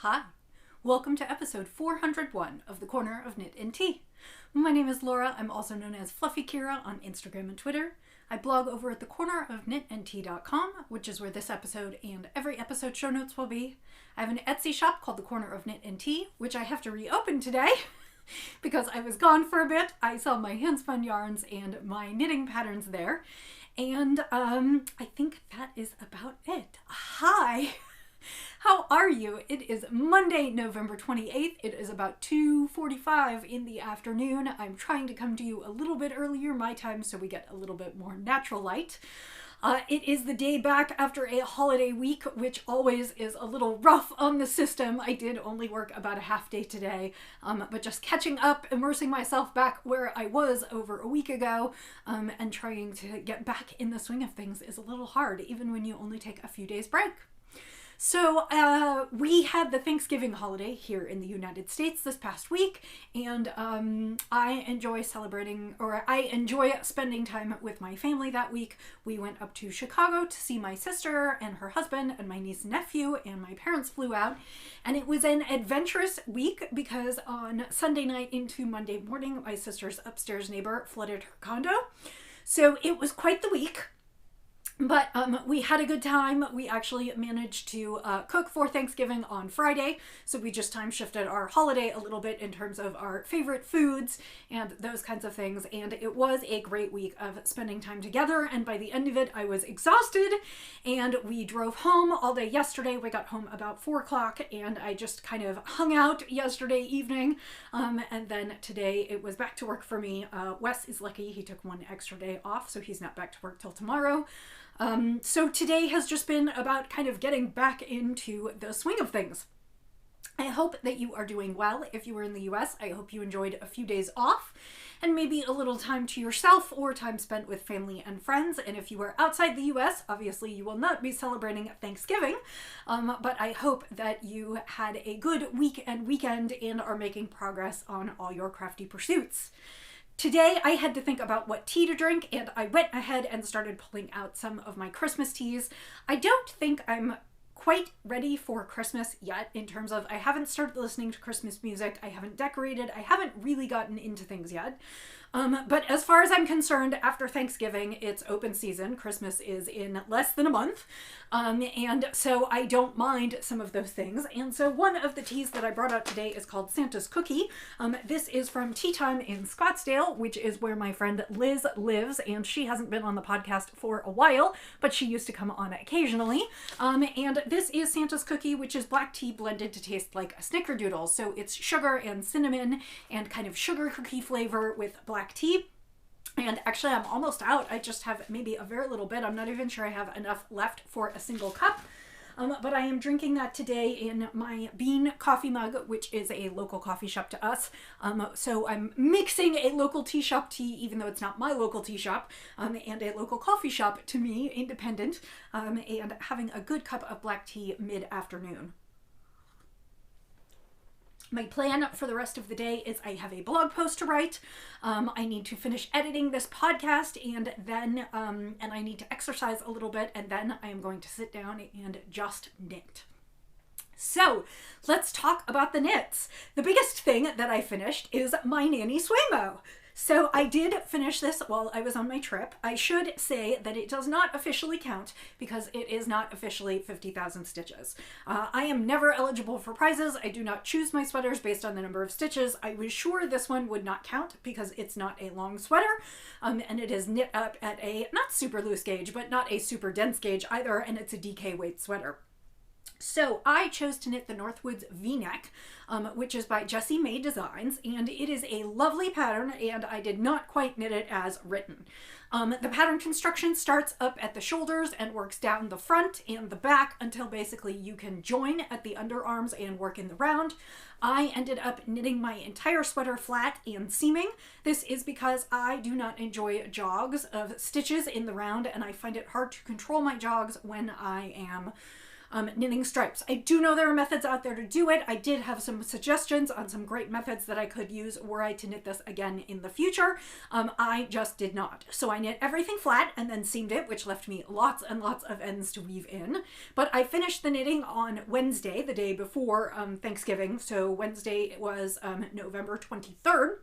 Hi, welcome to episode 401 of the Corner of Knit and Tea. My name is Laura. I'm also known as Fluffy Kira on Instagram and Twitter. I blog over at thecornerofknitandtea.com, which is where this episode and every episode show notes will be. I have an Etsy shop called The Corner of Knit and Tea, which I have to reopen today because I was gone for a bit. I sell my handspun yarns and my knitting patterns there. And I think that is about it. Hi! How are you? It is Monday, November 28th. It is about 2:45 in the afternoon. I'm trying to come to you a little bit earlier my time so we get a little bit more natural light. It is the day back after a holiday week, which always is a little rough on the system. I did only work about a half day today, but just catching up, immersing myself back where I was over a week ago, and trying to get back in the swing of things is a little hard, even when you only take a few days break. So we had the Thanksgiving holiday here in the United States this past week, and I enjoy spending time with my family that week. We went up to Chicago to see my sister and her husband and my niece and nephew, and my parents flew out. And it was an adventurous week because on Sunday night into Monday morning, my sister's upstairs neighbor flooded her condo. So it was quite the week. But we had a good time. We actually managed to cook for Thanksgiving on Friday. So we just time shifted our holiday a little bit in terms of our favorite foods and those kinds of things. And it was a great week of spending time together. And by the end of it, I was exhausted. And we drove home all day yesterday. We got home about 4 o'clock and I just kind of hung out yesterday evening. And then today it was back to work for me. Wes is lucky. He took one extra day off, so he's not back to work till tomorrow. So today has just been about kind of getting back into the swing of things. I hope that you are doing well. If you were in the US, I hope you enjoyed a few days off and maybe a little time to yourself or time spent with family and friends. And if you are outside the US, obviously you will not be celebrating Thanksgiving, but I hope that you had a good week and weekend and are making progress on all your crafty pursuits. Today I had to think about what tea to drink, and I went ahead and started pulling out some of my Christmas teas. I don't think I'm quite ready for Christmas yet in terms of I haven't started listening to Christmas music, I haven't decorated, I haven't really gotten into things yet. But as far as I'm concerned, after Thanksgiving, it's open season. Christmas is in less than a month. And so I don't mind some of those things. And so one of the teas that I brought out today is called Santa's Cookie. This is from Tea Time in Scottsdale, which is where my friend Liz lives. And she hasn't been on the podcast for a while, but she used to come on occasionally. And this is Santa's Cookie, which is black tea blended to taste like a snickerdoodle. So it's sugar and cinnamon and kind of sugar cookie flavor with black tea. And actually I'm almost out. I just have maybe a very little bit. I'm not even sure I have enough left for a single cup. But I am drinking that today in my bean coffee mug, which is a local coffee shop to us. So I'm mixing a local tea shop tea, even though it's not my local tea shop, and a local coffee shop to me, independent, and having a good cup of black tea mid-afternoon. My plan for the rest of the day is I have a blog post to write. I need to finish editing this podcast and then and I need to exercise a little bit, and then I am going to sit down and just knit. So let's talk about the knits. The biggest thing that I finished is my NaKniSweMo. So I did finish this while I was on my trip. I should say that it does not officially count because it is not officially 50,000 stitches. I am never eligible for prizes. I do not choose my sweaters based on the number of stitches. I was sure this one would not count because it's not a long sweater, and it is knit up at a not super loose gauge, but not a super dense gauge either, and it's a DK weight sweater. So I chose to knit the Northwoods V-neck, which is by Jessie May Designs, and it is a lovely pattern, and I did not quite knit it as written. The pattern construction starts up at the shoulders and works down the front and the back until basically you can join at the underarms and work in the round. I ended up knitting my entire sweater flat and seaming. This is because I do not enjoy jogs of stitches in the round, and I find it hard to control my jogs when I am knitting stripes. I do know there are methods out there to do it. I did have some suggestions on some great methods that I could use were I to knit this again in the future. I just did not. So I knit everything flat and then seamed it, which left me lots and lots of ends to weave in. But I finished the knitting on Wednesday, the day before Thanksgiving. So Wednesday was November 23rd.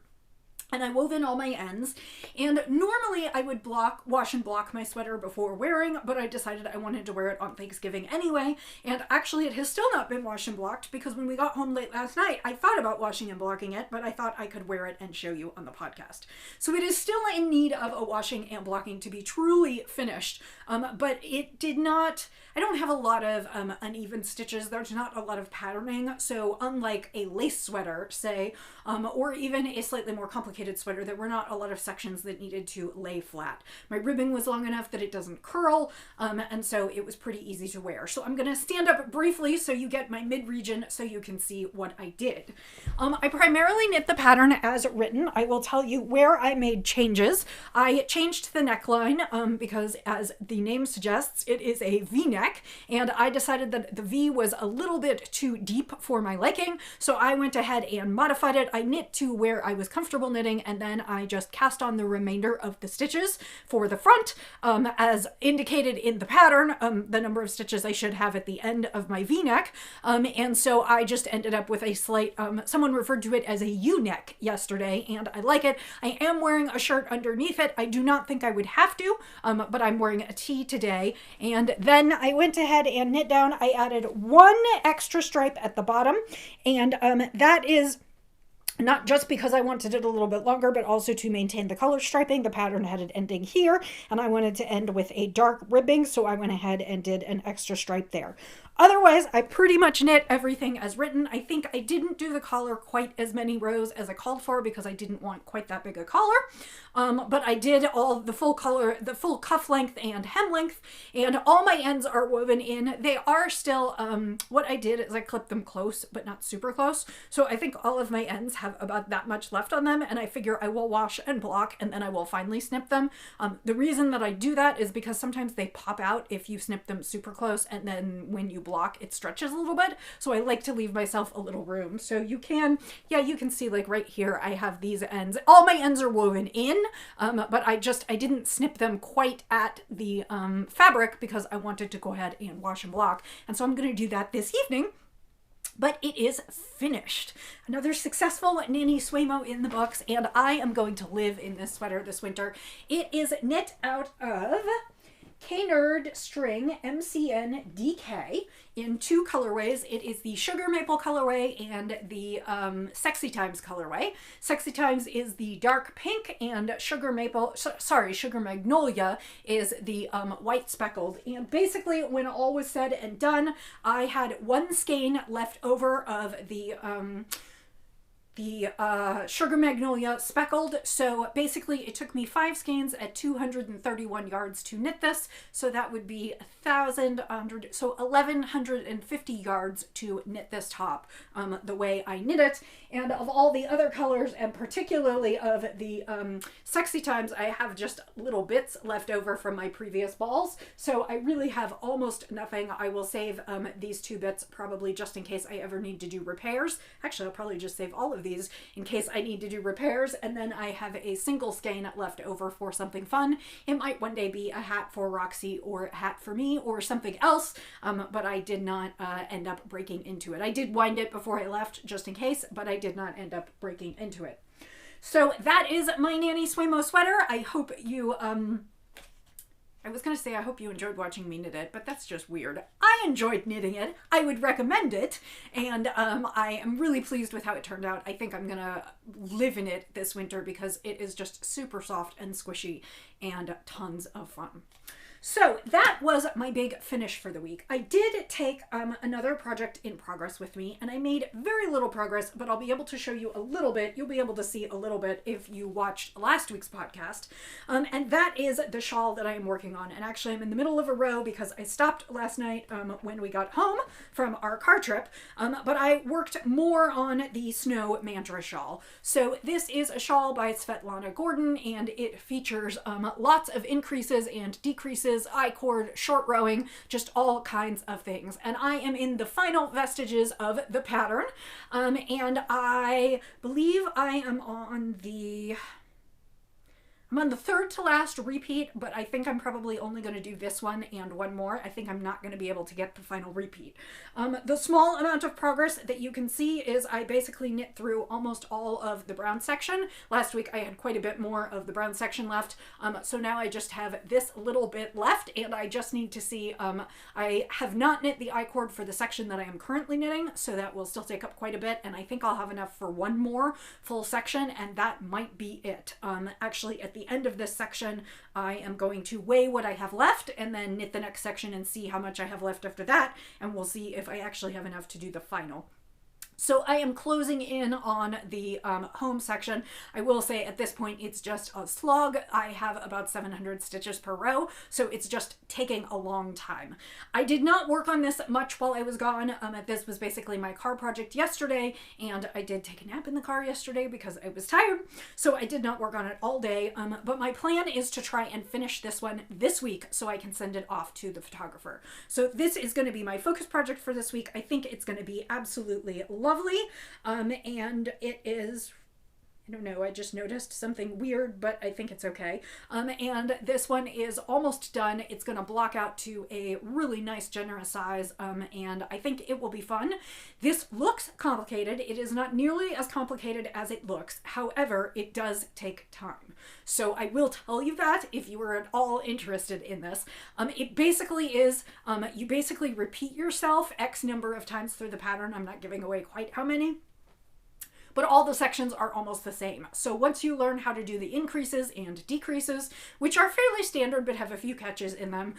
And I wove in all my ends, and normally I would wash and block my sweater before wearing, but I decided I wanted to wear it on Thanksgiving anyway, and actually it has still not been washed and blocked, because when we got home late last night, I thought about washing and blocking it, but I thought I could wear it and show you on the podcast. So it is still in need of a washing and blocking to be truly finished, but it did not, I don't have a lot of uneven stitches, there's not a lot of patterning, so unlike a lace sweater, say, or even a slightly more complicated sweater, there were not a lot of sections that needed to lay flat. My ribbing was long enough that it doesn't curl, and so it was pretty easy to wear. So I'm going to stand up briefly so you get my mid-region so you can see what I did. I primarily knit the pattern as written. I will tell you where I made changes. I changed the neckline because, as the name suggests, it is a V-neck, and I decided that the V was a little bit too deep for my liking, so I went ahead and modified it. I knit to where I was comfortable knitting, and then I just cast on the remainder of the stitches for the front, as indicated in the pattern, the number of stitches I should have at the end of my V-neck, and so I just ended up with a slight, someone referred to it as a U-neck yesterday, and I like it. I am wearing a shirt underneath it. I do not think I would have to, but I'm wearing a tee today, and then I went ahead and knit down. I added one extra stripe at the bottom, and that is not just because I wanted it a little bit longer, but also to maintain the color striping. The pattern had it ending here, and I wanted to end with a dark ribbing, so I went ahead and did an extra stripe there. Otherwise, I pretty much knit everything as written. I think I didn't do the collar quite as many rows as I called for because I didn't want quite that big a collar, but I did all the full color, the full cuff length and hem length, and all my ends are woven in. They are still, what I did is I clipped them close, but not super close, so I think all of my ends have about that much left on them, and I figure I will wash and block, and then I will finally snip them. The reason that I do that is because sometimes they pop out if you snip them super close, and then when you block it stretches a little bit, so I like to leave myself a little room. So you can, yeah, you can see like right here I have these ends. All my ends are woven in, but I didn't snip them quite at the fabric because I wanted to go ahead and wash and block, and so I'm going to do that this evening. But it is finished. Another successful NaKniSweMo in the books, and I am going to live in this sweater this winter. It is knit out of K-Nerd String MCN DK in two colorways. It is the Sugar Maple colorway and the Sexy Times colorway. Sexy Times is the dark pink, and Sugar Magnolia is the white speckled. And basically, when all was said and done, I had one skein left over of the Sugar Magnolia speckled, so basically it took me 5 skeins at 231 yards to knit this, so that would be 1,150 yards to knit this top the way I knit it. And of all the other colors, and particularly of the Sexy Times, I have just little bits left over from my previous balls, so I really have almost nothing. I will save these 2 bits probably just in case I ever need to do repairs. Actually, I'll probably just save all of these in case I need to do repairs, and then I have a single skein left over for something fun. It might one day be a hat for Roxy or a hat for me or something else, but I did not end up breaking into it. I did wind it before I left just in case, but I did not end up breaking into it. So that is my NaKniSweMo sweater. I hope you I was going to say I hope you enjoyed watching me knit it, but that's just weird. I enjoyed knitting it. I would recommend it, and I am really pleased with how it turned out. I think I'm going to live in it this winter because it is just super soft and squishy and tons of fun. So that was my big finish for the week. I did take another project in progress with me, and I made very little progress, but I'll be able to show you a little bit. You'll be able to see a little bit if you watched last week's podcast, and that is the shawl that I am working on. And actually I'm in the middle of a row because I stopped last night when we got home from our car trip, but I worked more on the Snow Mantra shawl. So this is a shawl by Svetlana Gordon, and it features lots of increases and decreases creases, I-cord, short rowing, just all kinds of things. And I am in the final vestiges of the pattern, and I believe I am on the third to last repeat, but I think I'm probably only going to do this one and one more. I think I'm not going to be able to get the final repeat. The small amount of progress that you can see is I basically knit through almost all of the brown section. Last week I had quite a bit more of the brown section left, so now I just have this little bit left, and I just need to see, I have not knit the I-cord for the section that I am currently knitting, so that will still take up quite a bit, and I think I'll have enough for one more full section, and that might be it. Actually, at the end of this section, I am going to weigh what I have left and then knit the next section and see how much I have left after that, and we'll see if I actually have enough to do the final. So I am closing in on the home section. I will say at this point it's just a slog. I have about 700 stitches per row, so it's just taking a long time. I did not work on this much while I was gone. This was basically my car project yesterday, and I did take a nap in the car yesterday because I was tired, so I did not work on it all day, but my plan is to try and finish this one this week so I can send it off to the photographer. So this is going to be my focus project for this week. I think it's going to be absolutely lovely, and it is, I don't know, I just noticed something weird, but I think it's okay. And this one is almost done. It's going to block out to a really nice, generous size, and I think it will be fun. This looks complicated. It is not nearly as complicated as it looks. However, it does take time. So I will tell you that if you are at all interested in this. It basically is, you basically repeat yourself X number of times through the pattern. I'm not giving away quite how many, but all the sections are almost the same. So once you learn how to do the increases and decreases, which are fairly standard but have a few catches in them,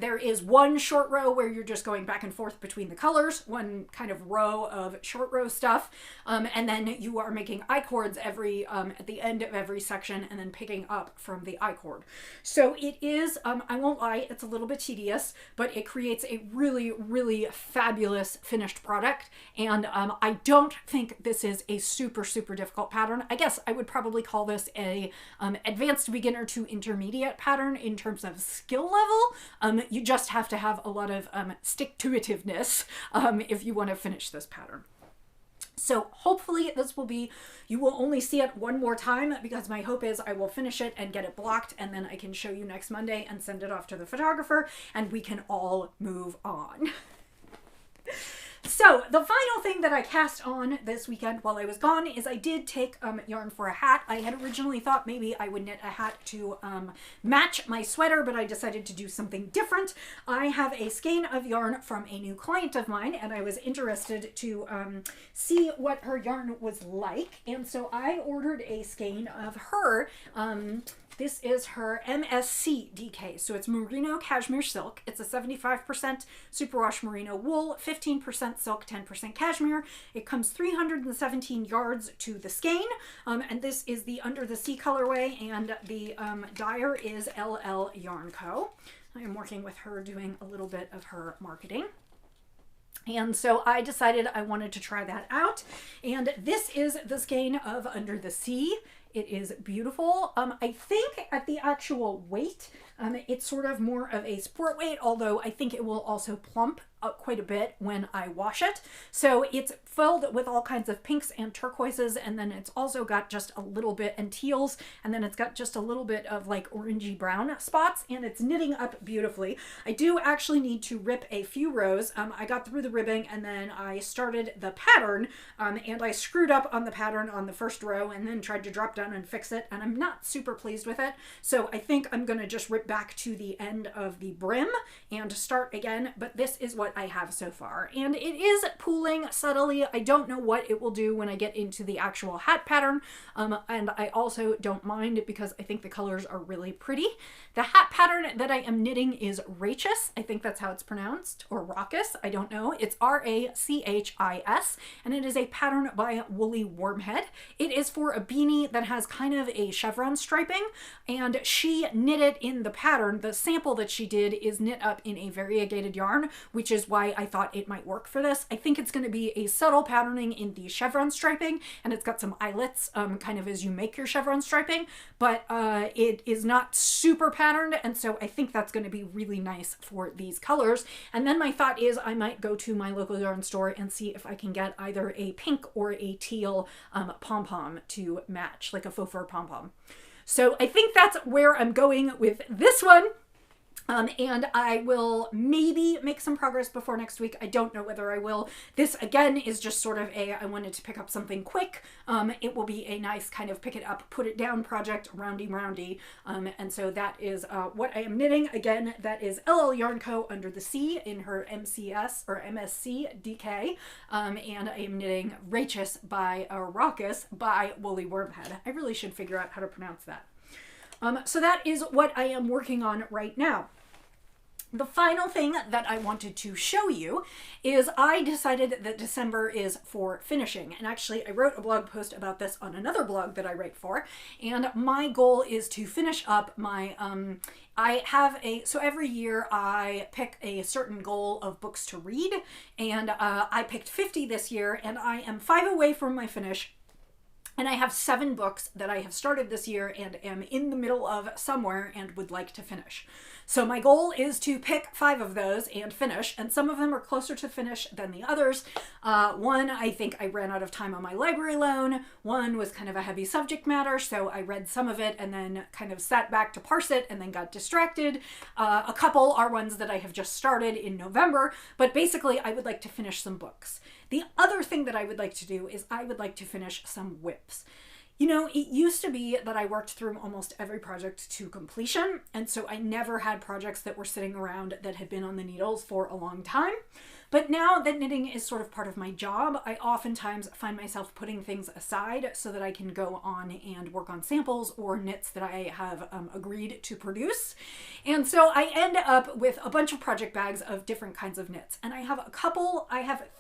there is one short row where you're just going back and forth between the colors, one kind of row of short row stuff, and then you are making I-cords every at the end of every section and then picking up from the I-cord. So it is, I won't lie, it's a little bit tedious, but it creates a really, really fabulous finished product, and I don't think this is a super difficult pattern. I guess I would probably call this a advanced beginner to intermediate pattern in terms of skill level. You just have to have a lot of stick-to-itiveness if you want to finish this pattern. So hopefully this will be, you will only see it one more time, because my hope is I will finish it and get it blocked, and then I can show you next Monday and send it off to the photographer, and we can all move on. So the final thing that I cast on this weekend while I was gone is I did take yarn for a hat. I had originally thought maybe I would knit a hat to match my sweater, but I decided to do something different. I have a skein of yarn from a new client of mine, and I was interested to see what her yarn was like, and so I ordered a skein of her. This is her MSC DK, so it's merino cashmere silk. It's a 75% superwash merino wool, 15% silk, 10% cashmere. It comes 317 yards to the skein, and this is the Under the Sea colorway, and the dyer is LL Yarn Co. I am working with her doing a little bit of her marketing. And so I decided I wanted to try that out, and this is the skein of Under the Sea. It is beautiful. I think at the actual weight, it's sort of more of a sport weight, although I think it will also plump quite a bit when I wash it. So it's filled with all kinds of pinks and turquoises, and then it's also got just a little bit, and teals, and then it's got just a little bit of like orangey brown spots, and it's knitting up beautifully. I do actually need to rip a few rows. I got through the ribbing, and then I started the pattern, and I screwed up on the pattern on the first row and then tried to drop down and fix it, and I'm not super pleased with it. So I think I'm gonna just rip back to the end of the brim and start again, but this is what I have so far, and it is pooling subtly. I don't know what it will do when I get into the actual hat pattern, and I also don't mind because I think the colors are really pretty. The hat pattern that I am knitting is Rachis. I think that's how it's pronounced, or Raucous, I don't know. It's R-A-C-H-I-S, and it is a pattern by Woolly Wormhead. It is for a beanie that has kind of a chevron striping, and she knit it in the pattern, the sample that she did is knit up in a variegated yarn, which is why I thought it might work for this. I think it's going to be a subtle patterning in the chevron striping, and it's got some eyelets kind of as you make your chevron striping, but it is not super patterned, and so I think that's going to be really nice for these colors. And then my thought is I might go to my local yarn store and see if I can get either a pink or a teal pom-pom to match, like a faux fur pom-pom. So I think that's where I'm going with this one. And I will maybe make some progress before next week. I don't know whether I will. This, again, is just sort of I wanted to pick up something quick. It will be a nice kind of pick it up, put it down project, roundy. And so that is what I am knitting. Again, that is LL Yarn Co. Under the Sea in her MCS or MSC DK. And I am knitting Rachis by Raucous by Woolly Wormhead. I really should figure out how to pronounce that. So that is what I am working on right now. The final thing that I wanted to show you is I decided that December is for finishing. And actually I wrote a blog post about this on another blog that I write for. And my goal is to finish up my, so every year I pick a certain goal of books to read. And I picked 50 this year, and I am 5 away from my finish. And I have 7 books that I have started this year and am in the middle of somewhere and would like to finish. So my goal is to pick 5 of those and finish, and some of them are closer to finish than the others. One, I think I ran out of time on my library loan. One was kind of a heavy subject matter, so I read some of it and then kind of sat back to parse it and then got distracted. A couple are ones that I have just started in November, but basically I would like to finish some books. The other thing that I would like to do is I would like to finish some WIPs. You know, it used to be that I worked through almost every project to completion, and so I never had projects that were sitting around that had been on the needles for a long time. But now that knitting is sort of part of my job, I oftentimes find myself putting things aside so that I can go on and work on samples or knits that I have agreed to produce. And so I end up with a bunch of project bags of different kinds of knits. And I have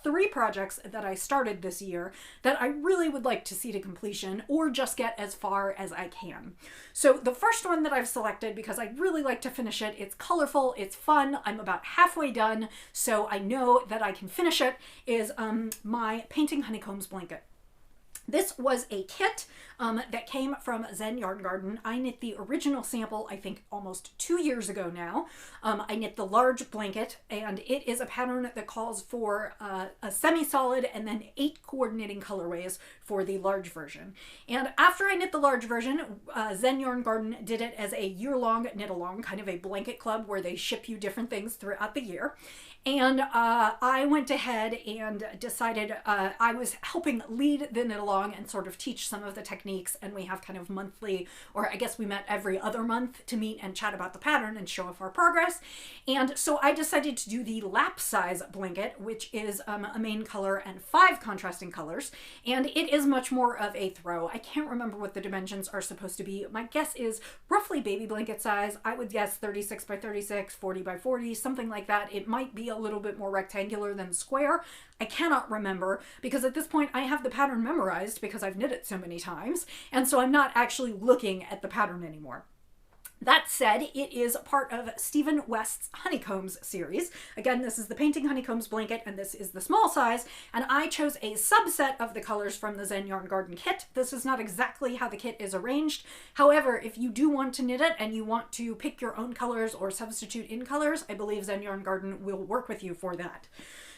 3 projects that I started this year that I really would like to see to completion or just get as far as I can. So the first one that I've selected, because I really like to finish it, it's colorful, it's fun, I'm about halfway done, so I know that I can finish it, is my Painting Honeycombs blanket. This was a kit that came from Zen Yarn Garden. I knit the original sample, I think almost 2 years ago now. I knit the large blanket, and it is a pattern that calls for a semi-solid and then 8 coordinating colorways for the large version. And after I knit the large version, Zen Yarn Garden did it as a year-long knit-along, kind of a blanket club where they ship you different things throughout the year. And I went ahead and decided I was helping lead the knit along and sort of teach some of the techniques, and we have kind of monthly, or I guess we met every other month to meet and chat about the pattern and show off our progress. And so I decided to do the lap size blanket, which is a main color and 5 contrasting colors, and it is much more of a throw. I can't remember what the dimensions are supposed to be. My guess is roughly baby blanket size. I would guess 36 by 36, 40 by 40, something like that. It might be a little bit more rectangular than square. I cannot remember, because at this point I have the pattern memorized because I've knit it so many times, and so I'm not actually looking at the pattern anymore. That said, it is part of Stephen West's Honeycombs series. Again, this is the Painting Honeycombs blanket, and this is the small size, and I chose a subset of the colors from the Zen Yarn Garden kit. This is not exactly how the kit is arranged. However, if you do want to knit it and you want to pick your own colors or substitute in colors, I believe Zen Yarn Garden will work with you for that.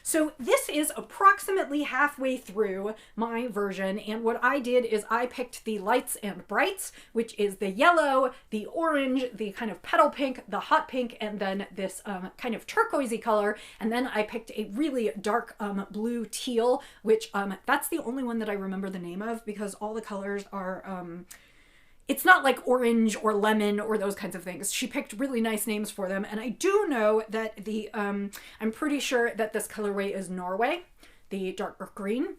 So this is approximately halfway through my version, and what I did is I picked the lights and brights, which is the yellow, the orange, the kind of petal pink, the hot pink, and then this kind of turquoisey color, and then I picked a really dark blue teal, which that's the only one that I remember the name of, because all the colors are it's not like orange or lemon or those kinds of things. She picked really nice names for them. And I do know that the, I'm pretty sure that this colorway is Norway, the dark green,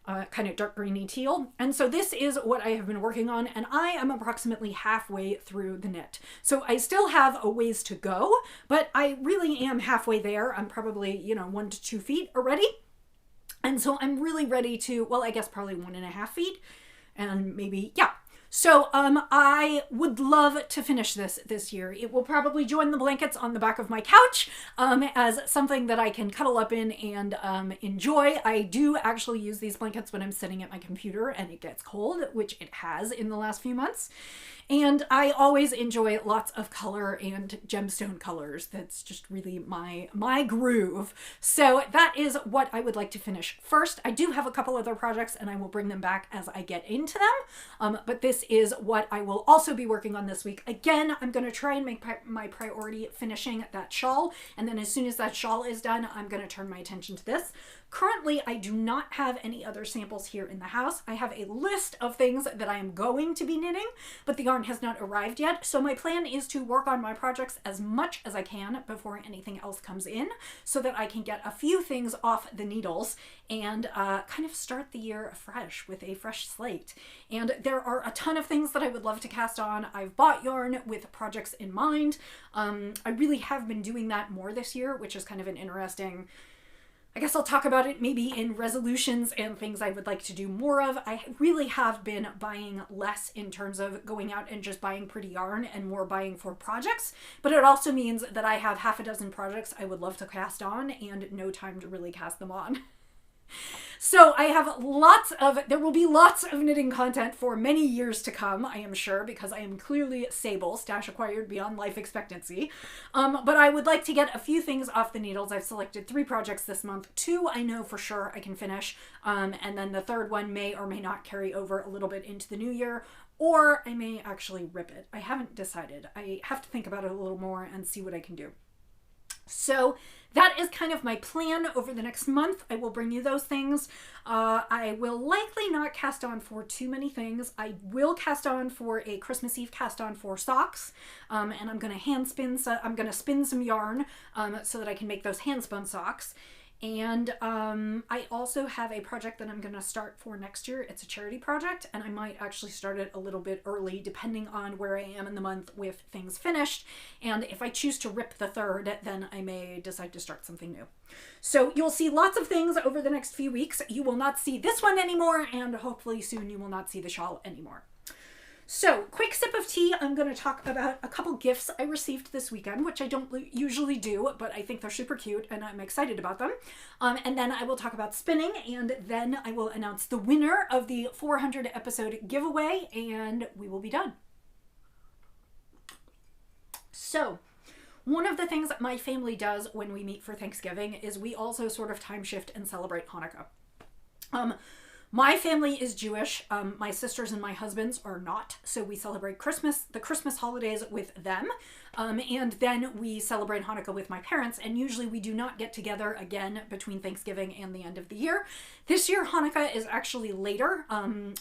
kind of dark greeny teal. And so this is what I have been working on, and I am approximately halfway through the knit. So I still have a ways to go, but I really am halfway there. I'm probably, 1 to 2 feet already. And so I'm really ready to, well, I guess probably 1.5 feet, and maybe, yeah. So I would love to finish this year. It will probably join the blankets on the back of my couch as something that I can cuddle up in and enjoy. I do actually use these blankets when I'm sitting at my computer and it gets cold, which it has in the last few months. And I always enjoy lots of color and gemstone colors. That's just really my groove. So that is what I would like to finish first. I do have a couple other projects and I will bring them back as I get into them. But this is what I will also be working on this week. Again, I'm going to try and make my priority finishing that shawl. And then as soon as that shawl is done, I'm going to turn my attention to this. Currently, I do not have any other samples here in the house. I have a list of things that I am going to be knitting, but the yarn has not arrived yet. So my plan is to work on my projects as much as I can before anything else comes in so that I can get a few things off the needles and kind of start the year afresh with a fresh slate. And there are a ton of things that I would love to cast on. I've bought yarn with projects in mind. I really have been doing that more this year, which is kind of an interesting, I guess I'll talk about it maybe in resolutions and things I would like to do more of. I really have been buying less in terms of going out and just buying pretty yarn and more buying for projects. But it also means that I have half a dozen projects I would love to cast on and no time to really cast them on. So I have there will be lots of knitting content for many years to come, I am sure, because I am clearly sable, stash acquired beyond life expectancy. But I would like to get a few things off the needles. I've selected 3 projects this month. 2 I know for sure I can finish. And then the third one may or may not carry over a little bit into the new year, or I may actually rip it. I haven't decided. I have to think about it a little more and see what I can do. So that is kind of my plan over the next month. I will bring you those things. I will likely not cast on for too many things. I will cast on for a Christmas Eve cast on for socks. And I'm going to spin some yarn so that I can make those hand spun socks. And I also have a project that I'm going to start for next year. It's a charity project, and I might actually start it a little bit early depending on where I am in the month with things finished. And if I choose to rip the third, then I may decide to start something new. So you'll see lots of things over the next few weeks. You will not see this one anymore, and hopefully soon you will not see the shawl anymore. So, quick sip of tea, I'm going to talk about a couple gifts I received this weekend, which I don't usually do, but I think they're super cute and I'm excited about them. And then I will talk about spinning, and then I will announce the winner of the 400 episode giveaway, and we will be done. So, one of the things that my family does when we meet for Thanksgiving is we also sort of time shift and celebrate Hanukkah. My family is Jewish. My sisters and my husband's are not. So we celebrate the Christmas holidays with them. And then we celebrate Hanukkah with my parents. And usually we do not get together again between Thanksgiving and the end of the year. This year, Hanukkah is actually later.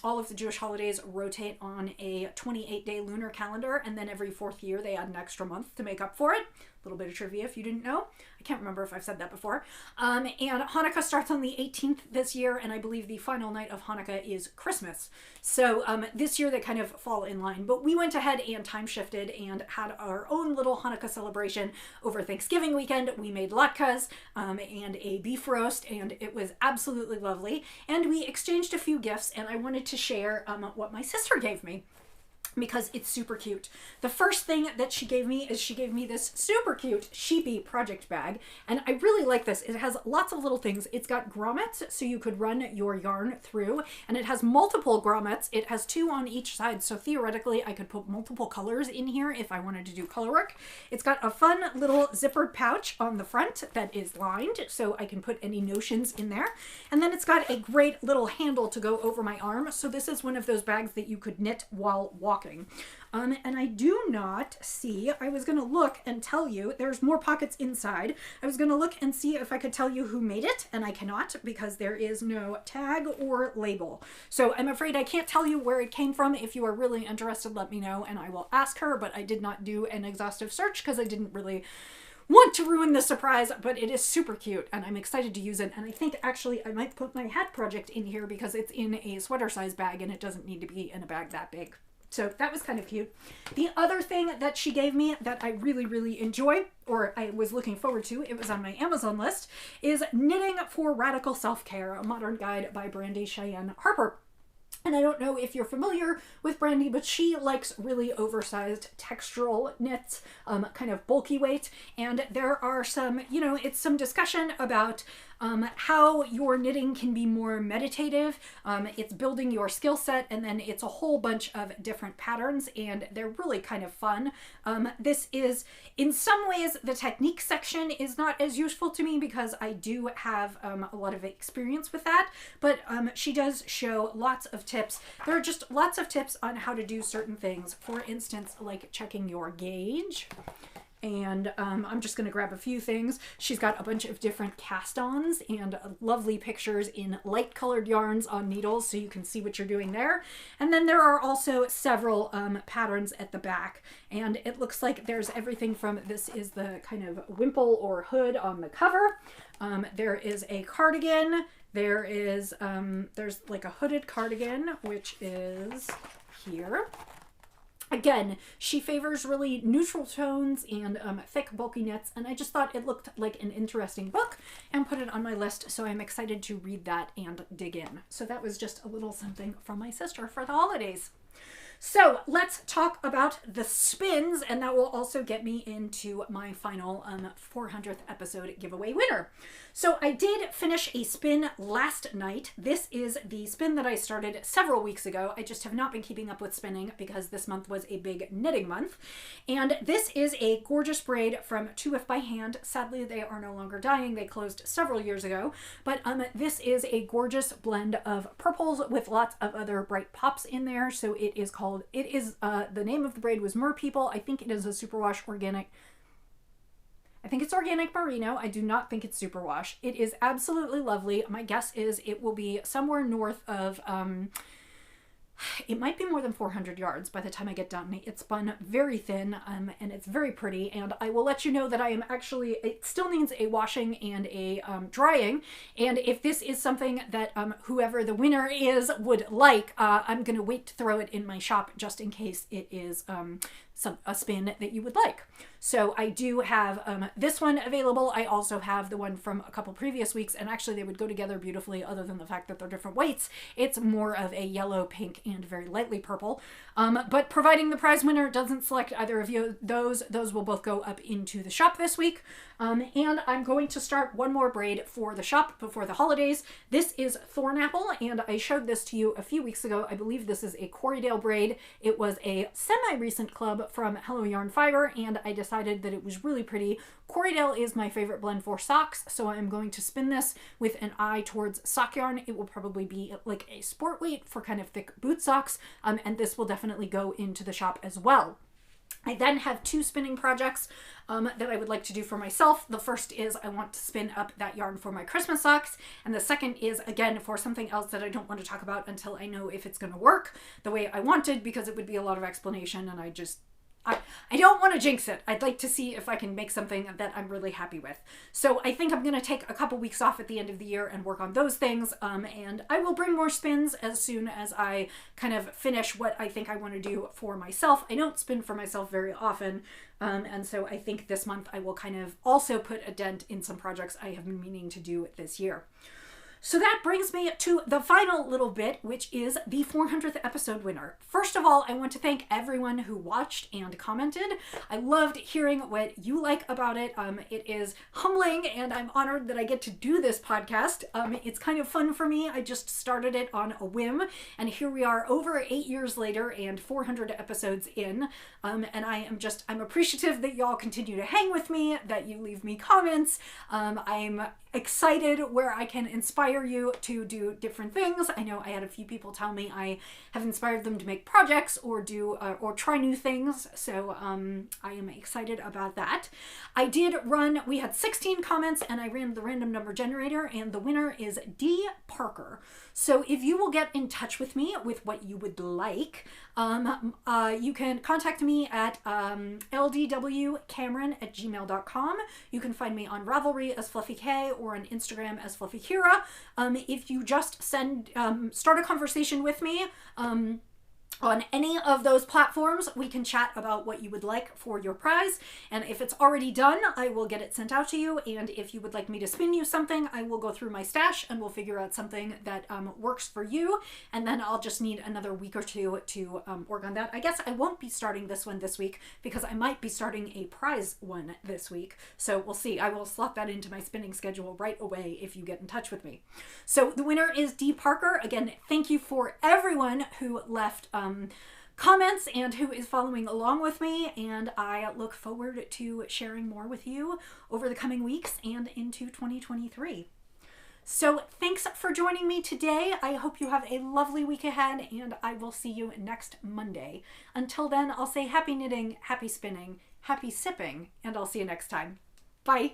All of the Jewish holidays rotate on a 28-day lunar calendar. And then every 4th year, they add an extra month to make up for it. A little bit of trivia if you didn't know. I can't remember if I've said that before. And Hanukkah starts on the 18th this year, and I believe the final night of Hanukkah is Christmas. So this year they kind of fall in line. But we went ahead and time shifted and had our own little Hanukkah celebration over Thanksgiving weekend. We made latkes and a beef roast, and it was absolutely lovely. And we exchanged a few gifts, and I wanted to share what my sister gave me, because it's super cute. The first thing that she gave me is she gave me this super cute sheepy project bag, and I really like this. It has lots of little things. It's got grommets so you could run your yarn through, and it has multiple grommets. It has 2 on each side, so theoretically I could put multiple colors in here if I wanted to do color work. It's got a fun little zippered pouch on the front that is lined, so I can put any notions in there. And then it's got a great little handle to go over my arm, so this is one of those bags that you could knit while walking. And I do not see, I was going to look and tell you, there's more pockets inside. I was going to look and see if I could tell you who made it, and I cannot because there is no tag or label. So I'm afraid I can't tell you where it came from. If you are really interested, let me know and I will ask her, but I did not do an exhaustive search because I didn't really want to ruin the surprise, but it is super cute and I'm excited to use it. And I think actually I might put my hat project in here because it's in a sweater size bag and it doesn't need to be in a bag that big. So that was kind of cute. The other thing that she gave me that I really, really enjoy, or I was looking forward to, it was on my Amazon list, is Knitting for Radical Self-Care, a modern guide by Brandy Cheyenne Harper. And I don't know if you're familiar with Brandy, but she likes really oversized textural knits, kind of bulky weight. And there are some, it's some discussion about how your knitting can be more meditative. It's building your skill set, and then it's a whole bunch of different patterns, and they're really kind of fun. This is, in some ways, the technique section is not as useful to me because I do have a lot of experience with that, but she does show lots of tips. There are just lots of tips on how to do certain things. For instance, like checking your gauge. And I'm just going to grab a few things. She's got a bunch of different cast-ons and lovely pictures in light colored yarns on needles, so you can see what you're doing there. And then there are also several patterns at the back. And it looks like there's everything from, this is the kind of wimple or hood on the cover. There is a cardigan. There is, there's like a hooded cardigan, which is here. Again, she favors really neutral tones and thick, bulky knits, and I just thought it looked like an interesting book and put it on my list, so I'm excited to read that and dig in. So that was just a little something from my sister for the holidays. So let's talk about the spins, and that will also get me into my final 400th episode giveaway winner. So I did finish a spin last night. This is the spin that I started several weeks ago. I just have not been keeping up with spinning because this month was a big knitting month. And this is a gorgeous braid from WIP by Hand. Sadly, they are no longer dyeing. They closed several years ago. But this is a gorgeous blend of purples with lots of other bright pops in there. So it is called, the name of the braid was Mer People. I think it is a superwash organic. I think it's organic merino. I do not think it's superwash. It is absolutely lovely. My guess is it will be somewhere north of, it might be more than 400 yards by the time I get done. It's spun very thin, and it's very pretty, and I will let you know that I am actually, it still needs a washing and a drying, and if this is something that whoever the winner is would like, I'm going to wait to throw it in my shop just in case it is a spin that you would like. So I do have this one available. I also have the one from a couple previous weeks, and actually they would go together beautifully other than the fact that they're different weights. It's more of a yellow, pink, and very lightly purple. But providing the prize winner doesn't select either of you, those will both go up into the shop this week. And I'm going to start one more braid for the shop before the holidays. This is Thornapple, and I showed this to you a few weeks ago. I believe this is a Corriedale braid. It was a semi-recent club from Hello Yarn Fiber, and I decided that it was really pretty. Corriedale is my favorite blend for socks, so I'm going to spin this with an eye towards sock yarn. It will probably be like a sport weight for kind of thick boot socks, and this will definitely go into the shop as well. I then have two spinning projects that I would like to do for myself. The first is I want to spin up that yarn for my Christmas socks, and the second is, again, for something else that I don't want to talk about until I know if it's going to work the way I wanted, because it would be a lot of explanation, and I don't want to jinx it. I'd like to see if I can make something that I'm really happy with. So I think I'm going to take a couple weeks off at the end of the year and work on those things. And I will bring more spins as soon as I kind of finish what I think I want to do for myself. I don't spin for myself very often. And so I think this month I will kind of also put a dent in some projects I have been meaning to do this year. So that brings me to the final little bit, which is the 400th episode winner. First of all, I want to thank everyone who watched and commented. I loved hearing what you like about it. It is humbling, and I'm honored that I get to do this podcast. It's kind of fun for me. I just started it on a whim, and here we are over 8 years later and 400 episodes in. And I'm appreciative that y'all continue to hang with me, that you leave me comments. I'm excited where I can inspire you to do different things. I know I had a few people tell me I have inspired them to make projects or do or try new things, so I am excited about that. We had 16 comments, and I ran the random number generator, and the winner is D. Parker. So if you will get in touch with me with what you would like, you can contact me at ldwcameron@gmail.com. You can find me on Ravelry as Fluffy K or on Instagram as Fluffy Kira. If you just start a conversation with me, on any of those platforms. We can chat about what you would like for your prize. And if it's already done, I will get it sent out to you. And if you would like me to spin you something, I will go through my stash and we'll figure out something that works for you. And then I'll just need another week or two to work on that. I guess I won't be starting this one this week because I might be starting a prize one this week. So we'll see. I will slot that into my spinning schedule right away if you get in touch with me. So the winner is D. Parker. Again, thank you for everyone who left comments and who is following along with me, and I look forward to sharing more with you over the coming weeks and into 2023. So thanks for joining me today. I hope you have a lovely week ahead, and I will see you next Monday. Until then, I'll say happy knitting, happy spinning, happy sipping, and I'll see you next time. Bye.